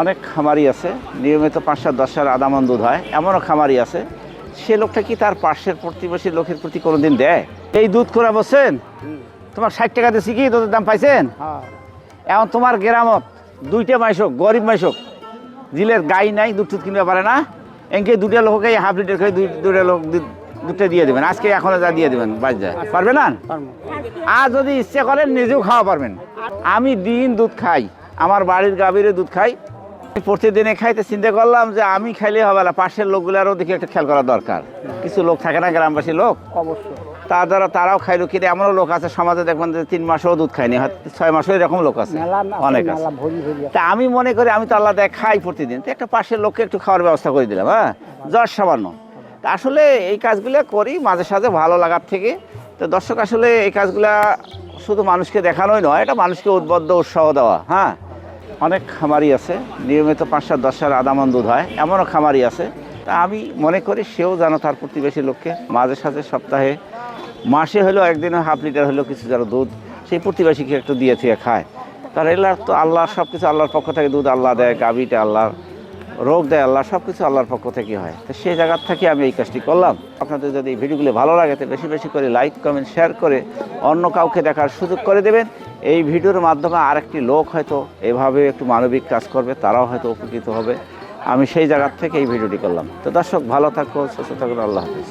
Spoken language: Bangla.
অনেক খামারি আছে নিয়মিত ৫-৭-১০ আদামান দুধ হয়, এমনও খামারি আছে সে লোকটা কি তার পাশের প্রতিবেশী লোকের প্রতি কোনোদিন দেয়? এই দুধ করে বসছেন, তোমার ৬০ টাকা দিচ্ছি কি দুধের দাম পাইছেন? এখন তোমার গ্রামত 2টা মাইসক গরিব মাইসক জিলের গাই নাই, দুধ টুধ কিনতে পারে না, এনকে 2টা লোককে হাফ লিটার খাই 2টা লোক দুধটা দিয়ে দেবেন, আজকে এখনো যা দিয়ে দেবেন বাজ যায়, পারবে না? আর যদি ইচ্ছে করেন নিজেও খাওয়া পারবেন। আমি দিন দুধ খাই, আমার বাড়ির গাভীরে দুধ খাই, প্রতিদিনে খাইতে চিন্তা করলাম যে আমি খাইলে হবে না, পাশের লোকগুলারও দেখি একটা খেয়াল করা দরকার। কিছু লোক থাকে না গ্রামবাসী লোক, অবশ্যই তার দ্বারা তারাও খাইলো, কিন্তু এমনও লোক আছে সমাজে দেখবেন যে 3 মাসও দুধ খায়নি, হয়তো 6 মাসও এরকম লোক আছে, অনেক আছে। তা আমি মনে করি আমি তো আল্লাহ দেয় খাই প্রতিদিন, তো একটা পাশের লোককে একটু খাওয়ার ব্যবস্থা করে দিলাম, হ্যাঁ জ্বর সামান্য। তা আসলে এই কাজগুলো করি মাঝে সাঝে ভালো লাগার থেকে। তো দর্শক আসলে এই কাজগুলা শুধু মানুষকে দেখানোই নয়, এটা মানুষকে উদ্বুদ্ধ উৎসাহ দেওয়া। হ্যাঁ, অনেক খামারি আছে নিয়মিত ৫-৭-১০ আদামান দুধ হয়, এমনও খামারি আছে। তা আমি মনে করি সেও যেন তার প্রতিবেশী লোককে মাঝে সাঝে সপ্তাহে মাসে হলেও একদিনে হাফ লিটার হলেও কিছু যেন দুধ সেই প্রতিবেশীকে একটু দিয়ে থেকে খায়। কারণ এগুলার তো আল্লাহ সব কিছু আল্লাহর পক্ষ থেকে দুধ আল্লাহ দেয়, গাভীটা আল্লাহর, রোগ দেয় আল্লাহ, সব কিছু আল্লাহর পক্ষ থেকে হয়। তো সেই জায়গার থেকে আমি এই কাজটি করলাম। আপনাদের যদি এই ভিডিওগুলো ভালো লাগে তো বেশি বেশি করে লাইক কমেন্ট শেয়ার করে অন্য কাউকে দেখার সুযোগ করে দেবেন। এই ভিডিওর মাধ্যমে আরেকটি লোক হয়তো এভাবে একটু মানবিক কাজ করবে, তারাও হয়তো উপকৃত হবে। আমি সেই জায়গার থেকে এই ভিডিওটি করলাম। তো দর্শক ভালো থাকুন, সুস্থ থাকুন, আল্লাহ হাফেজ।